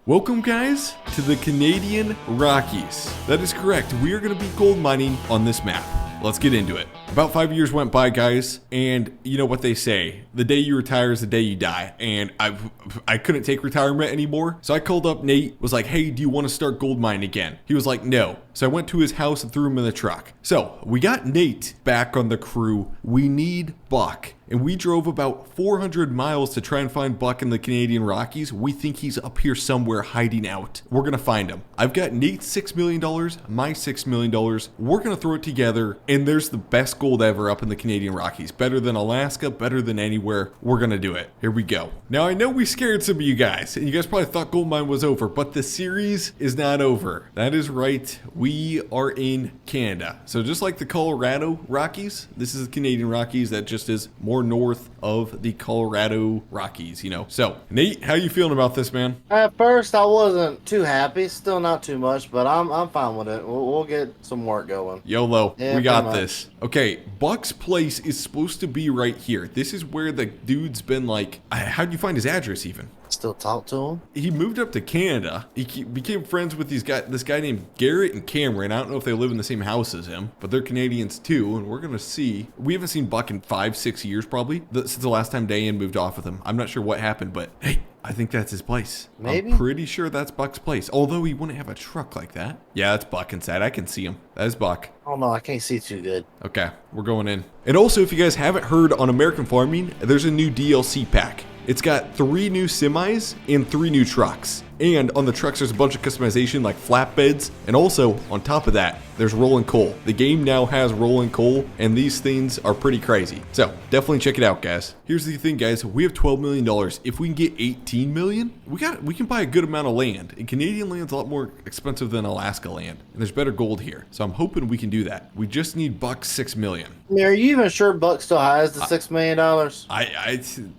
Welcome guys to the Canadian Rockies. That is correct, we are going to be gold mining on this map. Let's get into it. About 5 years went by, guys, and you know what they say, the day you retire is the day you die, and I couldn't take retirement anymore, so I called up Nate, was like, hey, do you want to start gold mining again? He was like, no. So I went to his house and threw him in the truck. So we got Nate back on the crew. We need Buck. And we drove about 400 miles to try and find Buck in the Canadian Rockies. We think he's up here somewhere hiding out. We're going to find him. I've got Nate's $6 million, my $6 million. We're going to throw it together, and there's the best gold ever up in the Canadian Rockies. Better than Alaska, better than anywhere. We're going to do it. Here we go. Now, I know we scared some of you guys, and you guys probably thought gold mine was over, but the series is not over. That is right. We are in Canada. So just like the Colorado Rockies, this is the Canadian Rockies that just is more north of the Colorado Rockies, you know. So, Nate, how you feeling about this, man? At first, I wasn't too happy. Still not too much, but I'm fine with it. We'll get some work going. YOLO, Yeah, we got this. Okay, Buck's place is supposed to be right here. This is where the dude's been like, how'd you find his address even? Still talk to him? He moved up to Canada. He became friends with this guy named Garrett and Cameron. I don't know if they live in the same house as him, but they're Canadians too, and we're gonna see. We haven't seen Buck in 5-6 years probably, since the last time Dadoun moved off with him. I'm not sure what happened, but hey, I think that's his place. Maybe? I'm pretty sure that's Buck's place, although he wouldn't have a truck like that. Yeah, that's Buck inside. I can see him. That is Buck. Oh no, I can't see too good. Okay, we're going in. And also, if you guys haven't heard, on American Farming, there's a new DLC pack. It's got 3 new semis and 3 new trucks. And on the trucks, there's a bunch of customization like flatbeds. And also, on top of that, there's rolling coal. The game now has rolling coal, and these things are pretty crazy. So, definitely check it out, guys. Here's the thing, guys. We have $12 million. If we can get 18 million, we can buy a good amount of land. And Canadian land's a lot more expensive than Alaska land. And there's better gold here. So I'm hoping we can do that. We just need Buck's $6 million. I mean, are you even sure Buck still has the $6 million?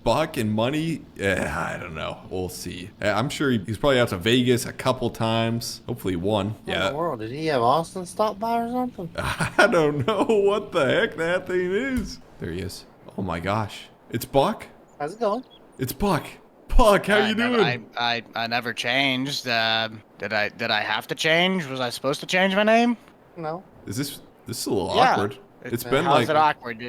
Buck and money, I don't know. We'll see. I'm sure he's probably out to Vegas a couple times. Hopefully one. What in the world? Did he have Austin stop by or something? I don't know what the heck that thing is. There he is. Oh my gosh. It's Buck? How's it going? It's Buck. Buck, how you doing? I never changed. Did I have to change? Was I supposed to change my name? No. This is a little awkward. It's been how's like it awkward?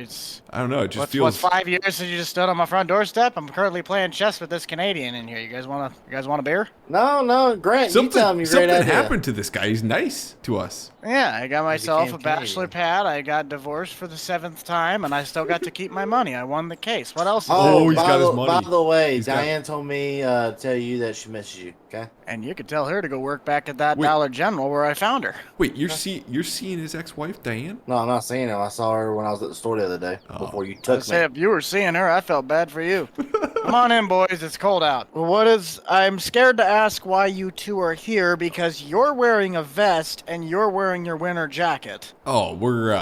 I don't know. It just feels. What's 5 years since you just stood on my front doorstep? I'm currently playing chess with this Canadian in here. You guys want a beer? No, Grant. You tell me. Something happened to this guy. He's nice to us. Yeah, I got myself a bachelor pad. I got divorced for the 7th time, and I still got to keep my money. I won the case. What else? Oh, he's got his money. By the way, Diane told me tell you that she misses you. Okay. And you could tell her to go work back at that Dollar General where I found her. Wait, you're seeing his ex-wife, Diane? No, I'm not seeing her. I saw her when I was at the store the other day before you took me. Say, if you were seeing her, I felt bad for you. Come on in, boys. It's cold out. I'm scared to ask why you two are here because you're wearing a vest and you're wearing your winter jacket. Oh, we're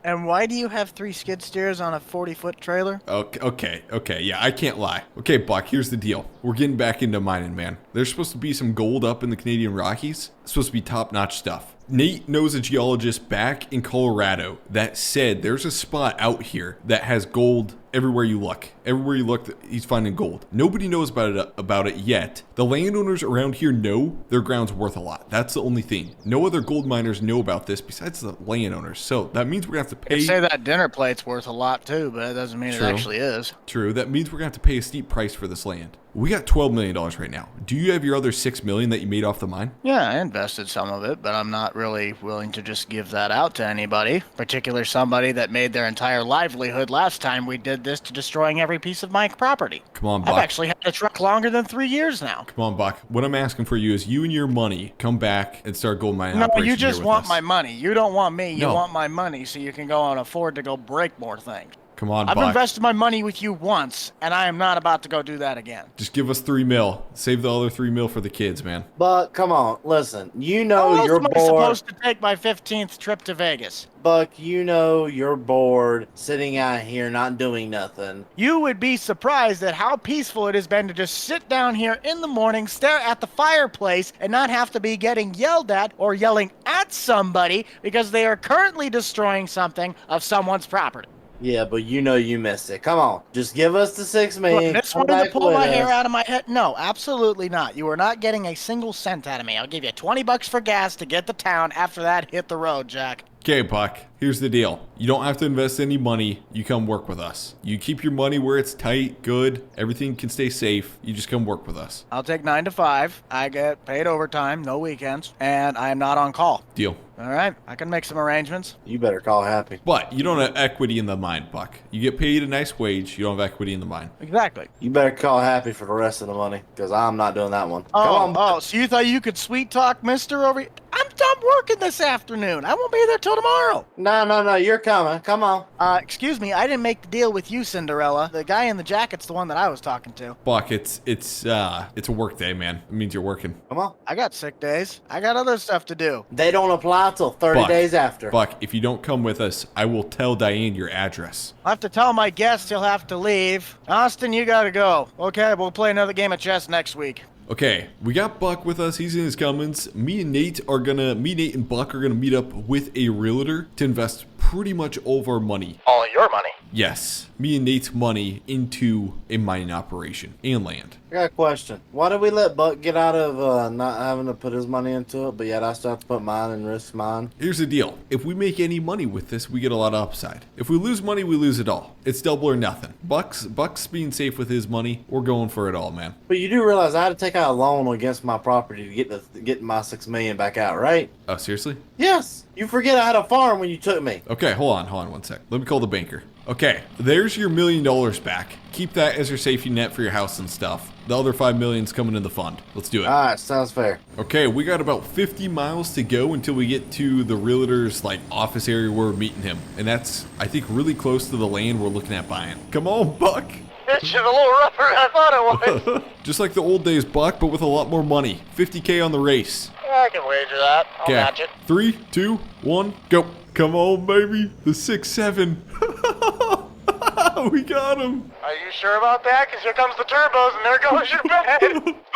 And why do you have 3 skid steers on a 40-foot trailer? Okay, yeah, I can't lie. Okay, Buck, here's the deal. We're getting back into mining, man. There's supposed to be some gold up in the Canadian Rockies. It's supposed to be top-notch stuff. Nate knows a geologist back in Colorado that said there's a spot out here that has gold everywhere you look. Everywhere you look, he's finding gold. Nobody knows about it yet. The landowners around here know their ground's worth a lot. That's the only thing. No other gold miners know about this besides the landowners. So that means we're gonna have to pay. They say that dinner plate's worth a lot too, but that doesn't mean it actually is. True. That means we're gonna have to pay a steep price for this land. We got $12 million right now. Do you have your other $6 million that you made off the mine? Yeah, I invested some of it, but I'm not really willing to just give that out to anybody, particularly somebody that made their entire livelihood last time we did this to destroying every piece of my property. Come on, Buck. I've actually had the truck longer than 3 years now. Come on, Buck. What I'm asking for you is you and your money come back and start gold mining. No, you just want my money. You don't want me. You want my money so you can go and afford to go break more things. Come on, Buck. I've invested my money with you once, and I am not about to go do that again. Just give us $3 million. Save the other $3 million for the kids, man. Buck, come on. Listen, you know you're bored. How else am I supposed to take my 15th trip to Vegas? Buck, you know you're bored sitting out here not doing nothing. You would be surprised at how peaceful it has been to just sit down here in the morning, stare at the fireplace, and not have to be getting yelled at or yelling at somebody because they are currently destroying something of someone's property. Yeah, but you know you missed it. Come on, just give us the 6 Look, million. this come wanted to back pull with my hair us. out of my head. No, absolutely not. You are not getting a single cent out of me. I'll give you 20 bucks for gas to get to town. After that, hit the road, Jack. Okay, Buck, here's the deal. You don't have to invest any money. You come work with us. You keep your money where it's tight, good, everything can stay safe. You just come work with us. I'll take 9 to 5. I get paid overtime, no weekends, and I am not on call. Deal. All right, I can make some arrangements. You better call Happy. But you don't have equity in the mine, Buck. You get paid a nice wage. You don't have equity in the mine. Exactly. You better call Happy for the rest of the money, because I'm not doing that one. Come on. So you thought you could sweet talk Mister over here? I'm done working this afternoon. I won't be there till tomorrow. No, you're coming. Come on. Excuse me, I didn't make the deal with you, Cinderella. The guy in the jacket's the one that I was talking to. Buck, it's a work day, man. It means you're working. Come on. I got sick days. I got other stuff to do. They don't apply till 30 Buck, days after. Buck, if you don't come with us, I will tell Diane your address. I'll have to tell my guests he'll have to leave. Austin, you gotta go. Okay, we'll play another game of chess next week. Okay, we got Buck with us. He's in his Cummins. Me, Nate and Buck are gonna meet up with a realtor to invest pretty much all of our money. All your money. Yes, me and Nate's money into a mining operation and land. I got a question. Why did we let Buck get out of not having to put his money into it, but yet I still have to put mine and risk mine? Here's the deal. If we make any money with this, we get a lot of upside. If we lose money, we lose it all. It's double or nothing. Buck's being safe with his money. We're going for it all, man. But you do realize I had to take out a loan against my property to get my 6 million back out, right? Oh, seriously? Yes. You forget I had a farm when you took me. Okay, hold on 1 sec. Let me call the banker. Okay, there's your $1 million back. Keep that as your safety net for your house and stuff. The other $5 million's coming in the fund. Let's do it. All right, sounds fair. Okay, we got about 50 miles to go until we get to the realtor's office area where we're meeting him. And that's, I think, really close to the land we're looking at buying. Come on, Buck. It's a little rougher than I thought it was. Just like the old days, Buck, but with a lot more money. 50K on the race. I can wager that. I'll match it. 3, 2, 1, go. Come on, baby. The 6-7. We got him. Are you sure about that? Because here comes the turbos and there goes your bed.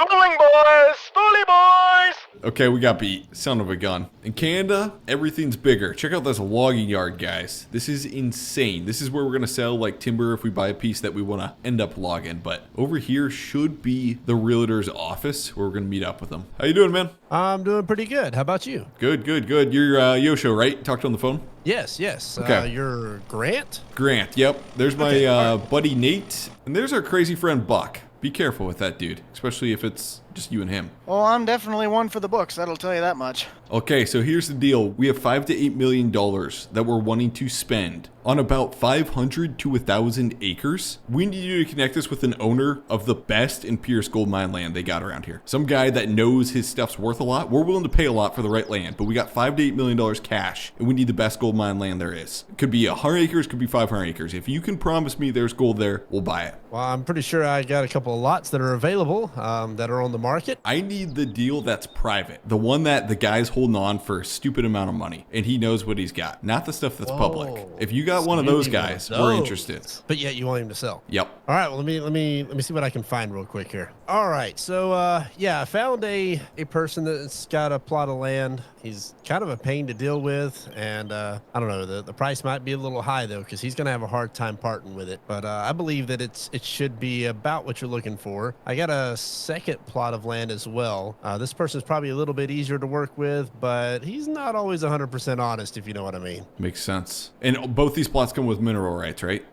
Spooling boys! Spoolie boys! Okay, we got beat. Son of a gun. In Canada, everything's bigger. Check out this logging yard, guys. This is insane. This is where we're going to sell timber if we buy a piece that we want to end up logging. But over here should be the realtor's office where we're going to meet up with them. How you doing, man? I'm doing pretty good. How about you? Good. You're Yosho, right? Talked on the phone? Yes. Okay. You're Grant? Grant, yep. There's my buddy Nate. And there's our crazy friend Buck. Be careful with that dude, especially if it's just you and him. Well, I'm definitely one for the books, that'll tell you that much. Okay, so here's the deal. We have $5 to $8 million that we're wanting to spend on about 500 to 1,000 acres. We need you to connect us with an owner of the best and purest gold mine land they got around here. Some guy that knows his stuff's worth a lot. We're willing to pay a lot for the right land, but we got $5 to $8 million cash, and we need the best gold mine land there is. It could be 100 acres, could be 500 acres. If you can promise me there's gold there, we'll buy it. Well, I'm pretty sure I got a couple of lots that are available that are on the market. I need the deal that's private. The one that the guy's holding on for a stupid amount of money and he knows what he's got, not the stuff that's public. If you got one of those guys, we're interested. But yet you want him to sell. Yep. All right, well, let me see what I can find real quick here. All right, so yeah, I found a person that's got a plot of land. He's kind of a pain to deal with, and I don't know, the price might be a little high though, because he's gonna have a hard time parting with it. But I believe that it should be about what you're looking for. I got a second plot of land as well. This person's probably a little bit easier to work with, but he's not always 100% honest, if you know what I mean. Makes sense. And both these plots come with mineral rights, right?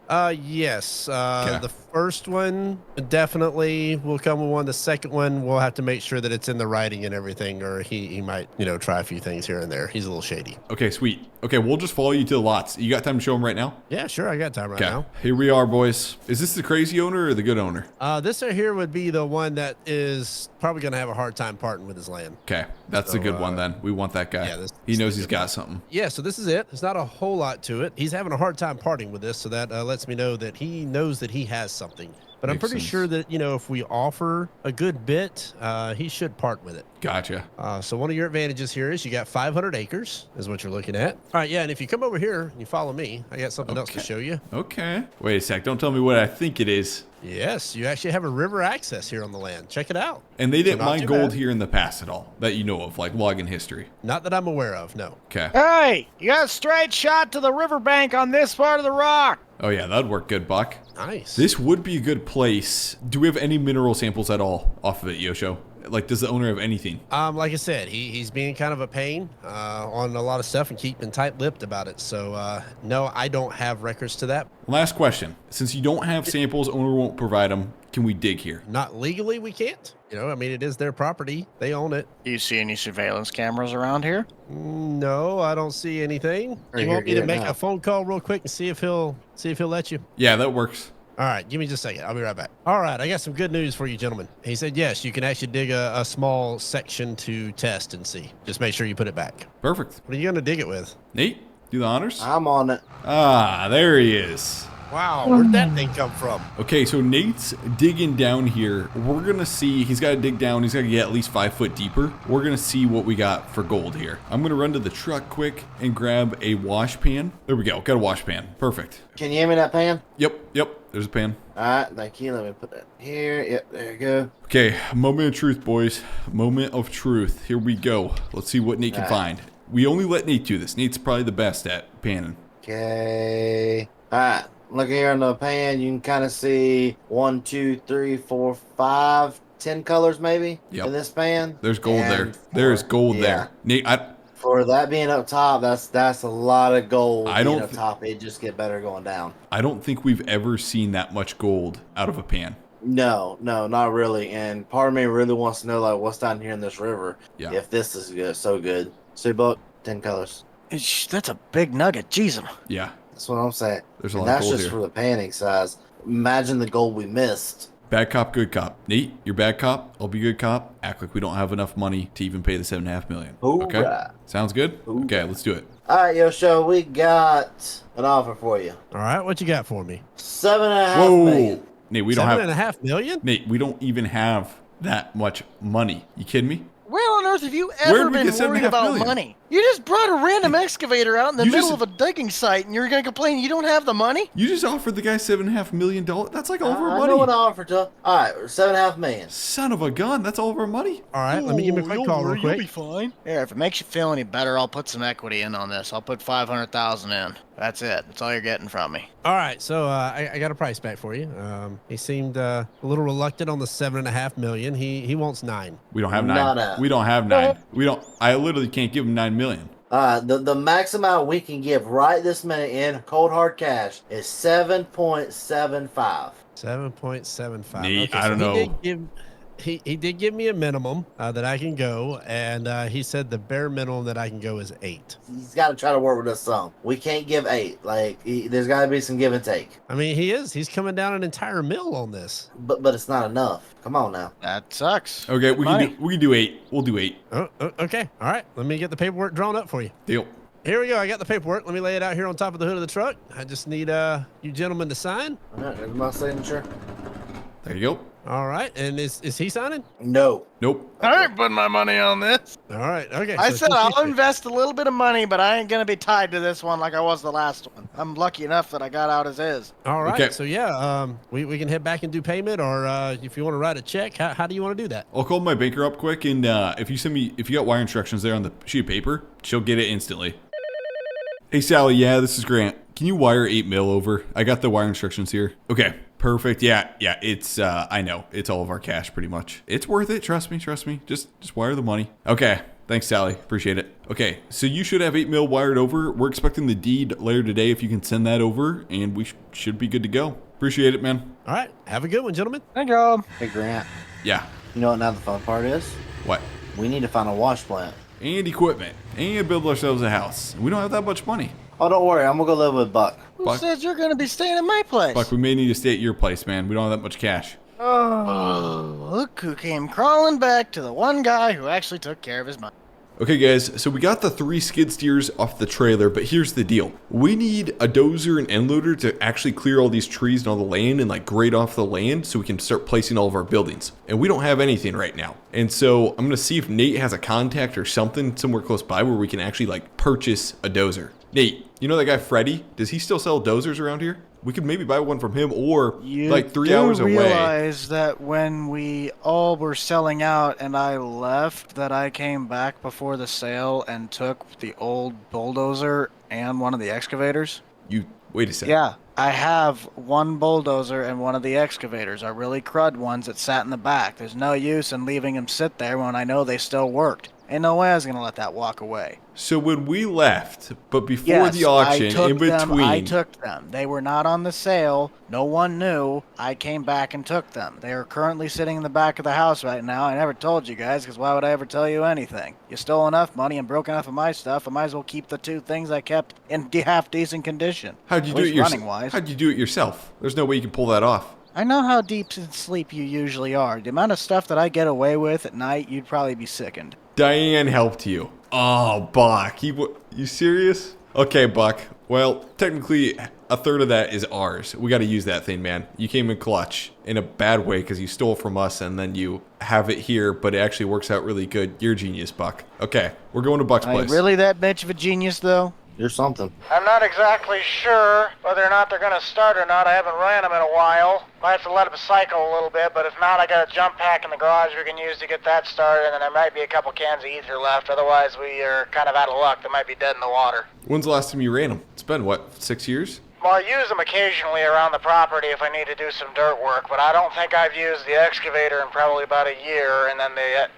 Yes. Okay. The first one definitely will come with one. The second one, we'll have to make sure that it's in the writing and everything, or he might, try a few things here and there. He's a little shady. Okay, sweet. Okay, we'll just follow you to the lots. You got time to show them right now? Yeah, sure. I got time right now. Here we are, boys. Is this the crazy owner or the good owner? This right here would be the one that is probably going to have a hard time parting with his land. Okay, that's a good one then. We want that guy. Yeah, he knows he's got something. Yeah, so this is it. There's not a whole lot to it. He's having a hard time parting with this, so that lets me know that he knows that he has something. But I'm pretty sure that, if we offer a good bit, he should part with it. Gotcha. So one of your advantages here is you got 500 acres is what you're looking at. All right, yeah, and if you come over here and you follow me, I got something else to show you. Okay. Wait a sec. Don't tell me what I think it is. Yes, you actually have a river access here on the land. Check it out. And they didn't mine gold here in the past at all, that you know of, like logging history? Not that I'm aware of, no. Okay. Hey, you got a straight shot to the riverbank on this part of the rock. Oh yeah, that'd work good, Buck. Nice. This would be a good place. Do we have any mineral samples at all off of it, Yosho? Like, does the owner have anything? Like I said, he's being kind of a pain on a lot of stuff and keeping tight-lipped about it. So no, I don't have records to that. Last question. Since you don't have samples, owner won't provide them. Can we dig here? Not legally, we can't. You know, I mean, it is their property. They own it. Do you see any surveillance cameras around here? No, I don't see anything. Or You want me you're to make getting a phone call real quick and see if he'll let you? Yeah, that works. All right, give me just a second. I'll be right back. All right, I got some good news for you, gentlemen. He said, yes, you can actually dig a small section to test and see. Just make sure you put it back. Perfect. What are you going to dig it with? Nate, do the honors. I'm on it. Ah, there he is. Wow, where'd that thing come from? Okay, so Nate's digging down here. We're going to see, he's got to dig down. He's got to get at least 5 foot deeper. We're going to see what we got for gold here. I'm going to run to the truck quick and grab a wash pan. There we go. Got a wash pan. Perfect. Can you hand me that pan? Yep. There's a pan. All right, thank you. Let me put that here. Yep, there you go. Okay, moment of truth, boys. Moment of truth. Here we go. Let's see what Nate can find. We only let Nate do this. Nate's probably the best at panning. Okay. All right. Look here on the pan. You can kind of see 1, 2, 3, 4, 5, 10 colors maybe in this pan. There's gold And there. There's gold there. Nate, for that being up top, that's a lot of gold. I don't being up top. It just get better going down. I don't think we've ever seen that much gold out of a pan. No, not really. And part of me really wants to know like what's down here in this river. Yeah. If this is good, so good. So, Buck, 10 colors. That's a big nugget. Jeez. Yeah. That's what I'm saying. There's a And lot of that's gold just here. for the panning size. Imagine the gold we missed. Bad cop, good cop. Nate, you're bad cop. I'll be good cop. Act like we don't have enough money to even pay the $7.5 million. Okay. Hoorah. Sounds good? Hoorah. Okay, let's do it. All right, Yosho, we got an offer for you. All right, what you got for me? $7.5 million. Nate, we don't have $7.5 million? Nate, we don't even have that much money. You kidding me? Where on earth have you Where'd ever we been get $7.5 worried about million? money? You just brought a random excavator out in the You middle just- of a digging site and you're going to complain you don't have the money? You just offered the guy $7.5 million. That's like all of our I know what I money. offered to. All right, $7.5 million. Son of a gun. That's all of our money. All right, let me give him a quick call real You'll be quick. fine. Here, if it makes you feel any better, I'll put some equity in on this. I'll put $500,000 in. That's it. That's all you're getting from me. All right, so I got a price back for you. He seemed a little reluctant on the $7.5 million. He wants $9 million. We don't have Not 9. a- We don't have 9. We don't. I literally can't give him $9 million. The max amount we can give right this minute in cold hard cash is 7.75. 7.75. Nate, Okay, I don't so know. He did give me a minimum that I can go, and he said the bare minimum that I can go is 8. He's got to try to work with us some. We can't give 8. Like there's got to be some give and take. I mean, he's coming down an entire mill on this. But it's not enough. Come on now. That sucks. Okay, we Money. can do 8. We'll do 8. Oh, okay. All right, let me get the paperwork drawn up for you. Deal. Here we go. I got the paperwork. Let me lay it out here on top of the hood of the truck. I just need you gentlemen to sign. All right, there's my signature. There you go. All right, and is he signing? No. Nope. I ain't putting my money on this. All right, okay. I so said I'll 50-50. invest a little bit of money, but I ain't going to be tied to this one like I was the last one. I'm lucky enough that I got out as is. All right, Okay. so yeah, we can head back and do payment, or if you want to write a check, how do you want to do that? I'll call my banker up quick, and if you got wire instructions there on the sheet of paper, she'll get it instantly. Hey Sally, yeah, this is Grant. Can you wire 8 mil over? I got the wire instructions here. Okay, perfect. Yeah, it's I know it's all of our cash pretty much. It's worth it. Trust me. Just wire the money. Okay, thanks Sally. Appreciate it. Okay, so you should have 8 mil wired over. We're expecting the deed later today. If you can send that over, and we should be good to go. Appreciate it, man. All right, have a good one, gentlemen. Thank you. Hey, Grant. Yeah. You know what now the fun part is? What? We need to find a wash plant. And equipment, and build ourselves a house. We don't have that much money. Oh, don't worry. I'm going to go live with Buck. Who Buck. said you're going to be staying at my place? Buck, we may need to stay at your place, man. We don't have that much cash. Oh, look who came crawling back to the one guy who actually took care of his money. Okay guys, so we got the 3 skid steers off the trailer, but here's the deal. We need a dozer and end loader to actually clear all these trees and all the land and like grade off the land so we can start placing all of our buildings. And we don't have anything right now. And so I'm gonna see if Nate has a contact or something somewhere close by where we can actually like purchase a dozer. Nate, you know that guy Freddie? Does he still sell dozers around here? We could maybe buy one from him or like 3 hours away. realize that when we all were selling out and I left, that I came back before the sale and took the old bulldozer and one of the excavators? You, wait a second. Yeah. I have one bulldozer and one of the excavators, our really crud ones that sat in the back. There's no use in leaving them sit there when I know they still worked. Ain't no way I was going to let that walk away. So when we left, but before Yes, the auction, in between. I took them. They were not on the sale. No one knew. I came back and took them. They are currently sitting in the back of the house right now. I never told you guys, because why would I ever tell you anything? You stole enough money and broke enough of my stuff. I might as well keep the 2 things I kept in half-decent condition. How'd you do it yourself? How'd you do it yourself? There's no way you can pull that off. I know how deep in sleep you usually are. The amount of stuff that I get away with at night, you'd probably be sickened. Diane helped you. Oh, Buck. You serious? Okay, Buck. Well, technically, a third of that is ours. We got to use that thing, man. You came in clutch in a bad way because you stole from us and then you have it here, but it actually works out really good. You're a genius, Buck. Okay, we're going to Buck's place. Really that bitch of a genius, though? You're something. I'm not exactly sure whether or not they're going to start or not. I haven't ran them in a while. Might have to let them cycle a little bit, but if not, I got a jump pack in the garage we can use to get that started, and then there might be a couple cans of ether left. Otherwise, we are kind of out of luck. They might be dead in the water. When's the last time you ran them? It's been, what, 6 years? Well, I use them occasionally around the property if I need to do some dirt work, but I don't think I've used the excavator in probably about a year, and then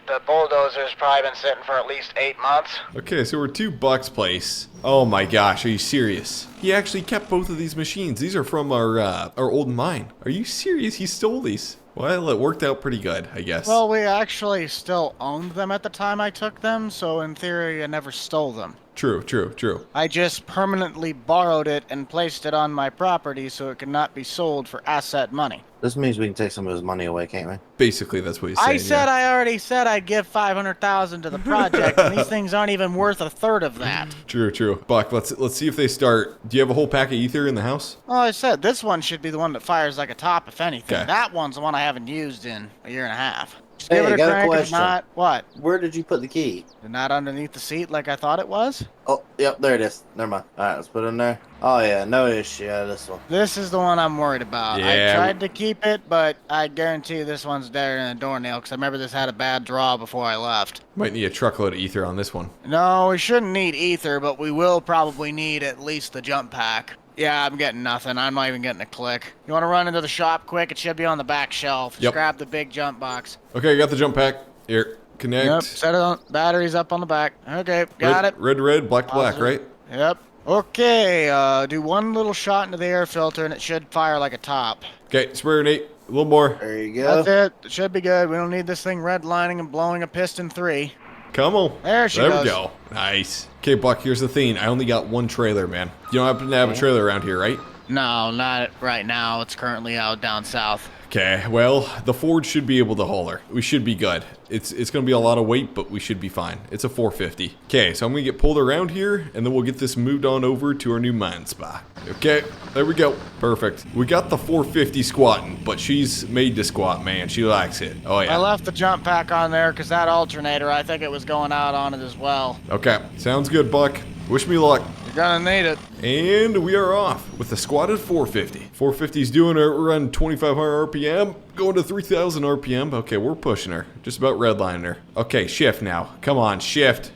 the bulldozer's probably been sitting for at least 8 months. Okay, so we're to Buck's place. Oh my gosh, are you serious? He actually kept both of these machines. These are from our old mine. Are you serious? He stole these. Well, it worked out pretty good, I guess. Well, we actually still owned them at the time I took them, so in theory I never stole them. True. I just permanently borrowed it and placed it on my property so it could not be sold for asset money. This means we can take some of his money away, can't we? Basically, that's what he's saying. I already said I'd give $500,000 to the project, and these things aren't even worth a third of that. True. Buck, let's see if they start. Do you have a whole pack of ether in the house? Well, I said this one should be the one that fires like a top, if anything. Okay. That one's the one I haven't used in a year and a half. Just Hey, give it I a got a crank. If question. not, what? Where did you put the key? Not underneath the seat like I thought it was? Oh, yep, there it is. Never mind. All right, let's put it in there. Oh, yeah, no issue. Yeah, this one. This is the one I'm worried about. Yeah. I tried to keep it, but I guarantee this one's deader than a doornail, because I remember this had a bad draw before I left. Might need a truckload of ether on this one. No, we shouldn't need ether, but we will probably need at least the jump pack. Yeah, I'm getting nothing. I'm not even getting a click. You want to run into the shop quick? It should be on the back shelf. Just Yep. grab the big jump box. Okay, I got the jump pack. Here, connect. Yep, set it on. Batteries up on the back. Okay, got it. Red, black, Positive. right? Yep. Okay, do one little shot into the air filter and it should fire like a top. Okay, spray grenade. A little more. There you go. That's it. It should be good. We don't need this thing redlining and blowing a piston 3. Come on. There she There goes. we go. Nice. Okay, Buck, here's the thing. I only got one trailer, man. You don't happen to have a trailer around here, right? No, not right now. It's currently out down south. Okay, well, the Ford should be able to haul her. We should be good. It's going to be a lot of weight, but we should be fine. It's a 450. Okay, so I'm going to get pulled around here, and then we'll get this moved on over to our new mine spot. Okay, there we go. Perfect. We got the 450 squatting, but she's made to squat, man. She likes it. Oh, yeah. I left the jump pack on there because that alternator, I think it was going out on it as well. Okay, sounds good, Buck. Wish me luck. You're gonna need it. And we are off with the squatted 450. 450's doing her around 2,500 RPM, going to 3,000 RPM. Okay, we're pushing her. Just about redlining her. Okay, shift now. Come on, shift.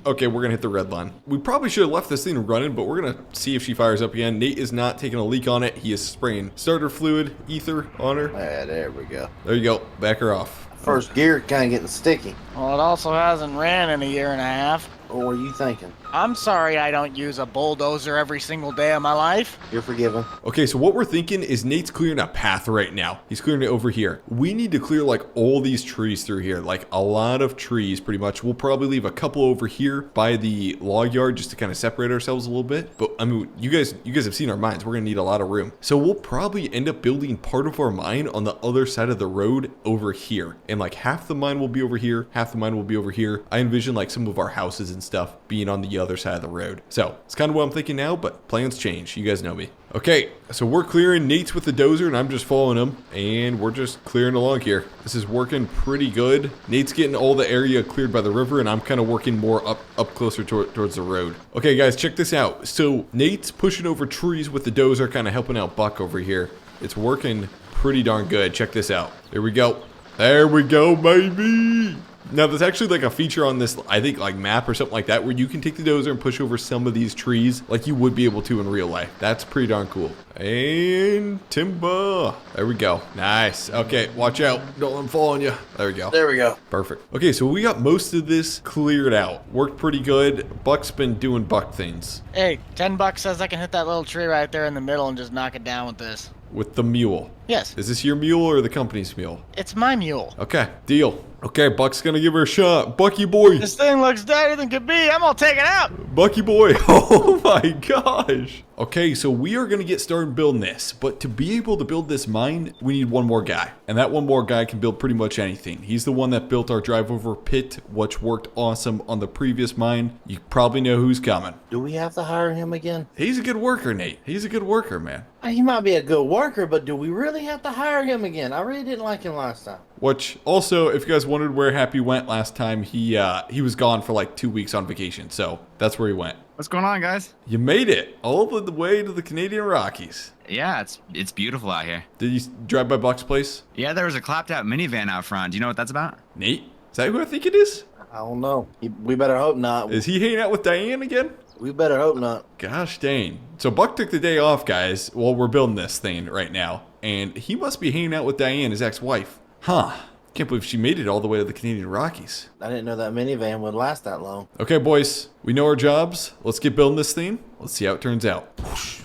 Okay, we're gonna hit the red line. We probably should have left this thing running, but we're gonna see if she fires up again. Nate is not taking a leak on it. He is spraying starter fluid, ether on her. Yeah, there we go. There you go. Back her off. First gear kind of getting sticky. Well, it also hasn't ran in a year and a half. What were you thinking? I'm sorry I don't use a bulldozer every single day of my life. You're forgiven. Okay, so what we're thinking is Nate's clearing a path right now. He's clearing it over here. We need to clear like all these trees through here, like a lot of trees pretty much. We'll probably leave a couple over here by the log yard just to kind of separate ourselves a little bit. But I mean, you guys have seen our mines. We're gonna need a lot of room. So we'll probably end up building part of our mine on the other side of the road over here. And like half the mine will be over here, half the mine will be over here. I envision like some of our houses and stuff being on the other side of the road. So it's kind of what I'm thinking now, but plans change. You guys know me. Okay, so we're clearing. Nate's with the dozer and I'm just following him, and we're just clearing along here. This is working pretty good. Nate's getting all the area cleared by the river, and I'm kind of working more up closer towards the road. Okay guys, check this out. So Nate's pushing over trees with the dozer, kind of helping out Buck over here. It's working pretty darn good. Check this out. There we go. There we go, baby. Now, there's actually like a feature on this, I think like map or something like that, where you can take the dozer and push over some of these trees like you would be able to in real life. That's pretty darn cool. And timber. There we go. Nice. Okay, watch out. Don't let them fall on you. There we go. There we go. Perfect. Okay, so we got most of this cleared out. Worked pretty good. Buck's been doing Buck things. Hey, $10 says I can hit that little tree right there in the middle and just knock it down with this. With the mule. Yes. Is this your mule or the company's mule? It's my mule. Okay, deal. Okay, Buck's gonna give her a shot. Bucky boy. This thing looks deader than could be. I'm gonna take it out. Bucky boy. Oh my gosh. Okay, so we are gonna get started building this, but to be able to build this mine, we need one more guy. And that one more guy can build pretty much anything. He's the one that built our drive over pit, which worked awesome on the previous mine. You probably know who's coming. Do we have to hire him again? He's a good worker, Nate. He's a good worker, man. He might be a good worker, but do we really have to hire him again? I really didn't like him last time. Which also, if you guys wondered where Happy went last time, he was gone for like 2 weeks on vacation. So that's where he went. What's going on, guys? You made it all the way to the Canadian Rockies. Yeah, it's beautiful out here. Did you drive by Buck's place? Yeah, there was a clapped out minivan out front. Do you know what that's about? Nate? Is that who I think it is? I don't know. We better hope not. Is he hanging out with Diane again? We better hope not. Gosh dang. So Buck took the day off, guys, while we're building this thing right now. And he must be hanging out with Diane, his ex-wife. Huh. Can't believe she made it all the way to the Canadian Rockies. I didn't know that minivan would last that long. Okay, boys. We know our jobs. Let's get building this thing. Let's see how it turns out. Whoosh.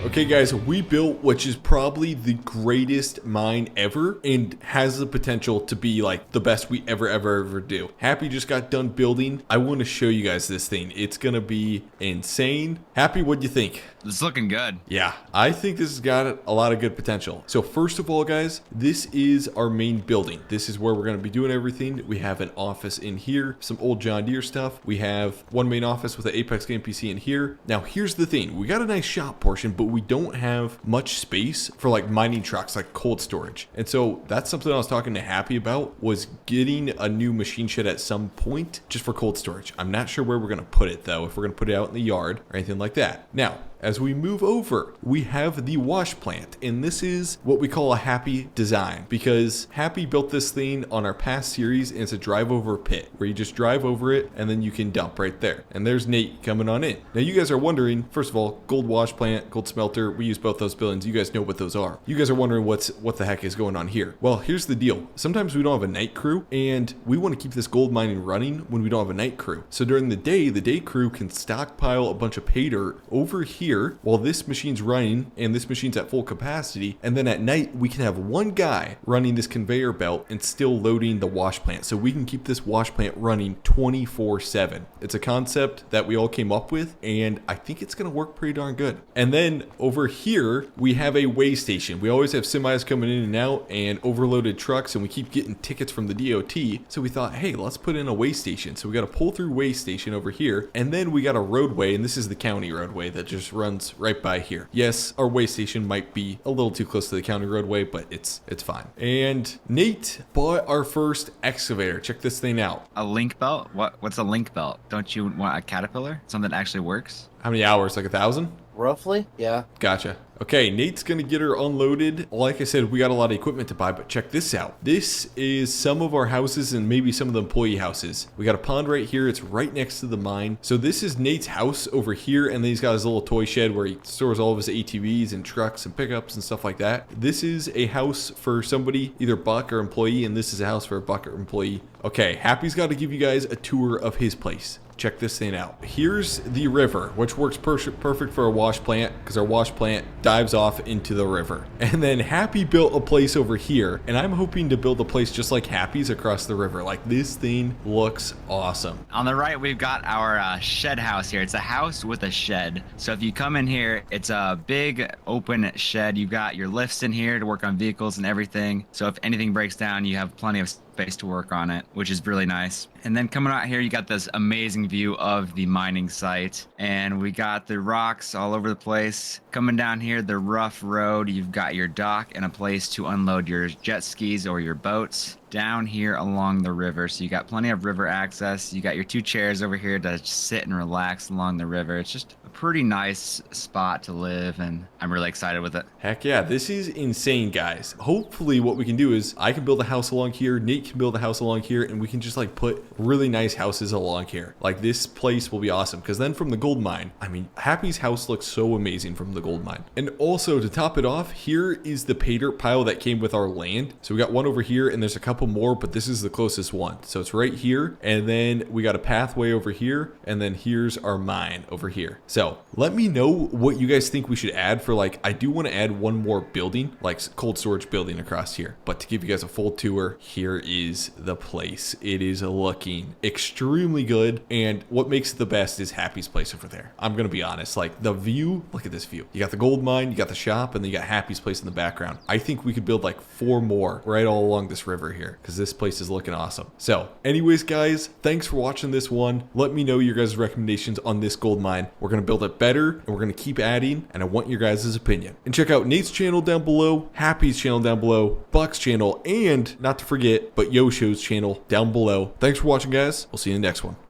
Okay guys, we built which is probably the greatest mine ever and has the potential to be like the best we ever do. Happy just got done building. I want to show you guys this thing. It's gonna be insane. Happy, what'd you think? It's looking good. Yeah, I think this has got a lot of good potential. So first of all, guys, this is our main building. This is where we're going to be doing everything. We have an office in here, some old John Deere stuff. We have one main office with an Apex game PC in here. Now, here's the thing. We got a nice shop portion, but we don't have much space for like mining trucks, like cold storage. And so that's something I was talking to Happy about, was getting a new machine shed at some point just for cold storage. I'm not sure where we're going to put it though, if we're going to put it out in the yard or anything like that. Now, as we move over, we have the wash plant, and this is what we call a Happy design because Happy built this thing on our past series, and it's a drive over pit where you just drive over it and then you can dump right there. And there's Nate coming on in. Now you guys are wondering, first of all, gold wash plant, gold smelter, we use both those buildings. You guys know what those are. You guys are wondering what the heck is going on here. Well, here's the deal. Sometimes we don't have a night crew, and we want to keep this gold mining running when we don't have a night crew. So during the day crew can stockpile a bunch of pay dirt over here while this machine's running and this machine's at full capacity, and then at night we can have one guy running this conveyor belt and still loading the wash plant, so we can keep this wash plant running 24/7. It's a concept that we all came up with, and I think it's gonna work pretty darn good. And then over here we have a weigh station. We always have semis coming in and out and overloaded trucks, and we keep getting tickets from the DOT, so we thought, hey, let's put in a weigh station. So we got a pull through weigh station over here, and then we got a roadway, and this is the county roadway that just runs right by here. Yes, our weigh station might be a little too close to the county roadway, but it's fine. And Nate bought our first excavator. Check this thing out. A link belt? What's a link belt? Don't you want a Caterpillar? Something that actually works? How many hours? Like 1,000? Roughly, yeah. Gotcha. Okay, Nate's gonna get her unloaded. Like I said, we got a lot of equipment to buy, but check this out. This is some of our houses and maybe some of the employee houses. We got a pond right here. It's right next to the mine. So this is Nate's house over here, and then he's got his little toy shed where he stores all of his ATVs and trucks and pickups and stuff like that. This is a house for somebody, either Buck or employee, and this is a house for a Buck or employee. Okay, Happy's got to give you guys a tour of his place. Check this thing out. Here's the river, which works perfect for a wash plant because our wash plant dives off into the river. And then Happy built a place over here, and I'm hoping to build a place just like Happy's across the river. Like, this thing looks awesome. On the right, we've got our shed house here. It's a house with a shed. So if you come in here, it's a big open shed. You've got your lifts in here to work on vehicles and everything. So if anything breaks down, you have plenty of space to work on it, which is really nice. And then coming out here, you got this amazing view of the mining site. And we got the rocks all over the place. Coming down here, the rough road, you've got your dock and a place to unload your jet skis or your boats down here along the river. So you got plenty of river access. You got your 2 chairs over here to sit and relax along the river. It's just a pretty nice spot to live, and I'm really excited with it. Heck yeah, this is insane, guys. Hopefully what we can do is I can build a house along here, Nate can build a house along here, and we can just like put really nice houses along here. Like this place will be awesome, because then from the gold mine, I mean, Happy's house looks so amazing from the gold mine. And also to top it off, here is the pay dirt pile that came with our land. So we got one over here, and there's a couple more, but this is the closest one. So it's right here, and then we got a pathway over here, and then here's our mine over here. So let me know what you guys think we should add for, like, I do want to add one more building, like cold storage building across here. But to give you guys a full tour, here is the place. It is looking extremely good, and what makes it the best is Happy's place over there. I'm gonna be honest, like the view, look at this view. You got the gold mine, you got the shop, and then you got Happy's place in the background. I think we could build like 4 more right all along this river here, because this place is looking awesome. So anyways, guys, thanks for watching this one. Let me know your guys' recommendations on this gold mine. We're gonna build it better, and we're gonna keep adding, and I want your guys' opinion. And check out Nate's channel down below, Happy's channel down below, Buck's channel, and not to forget, but Yosho's channel down below. Thanks for watching, guys. We'll see you in the next one.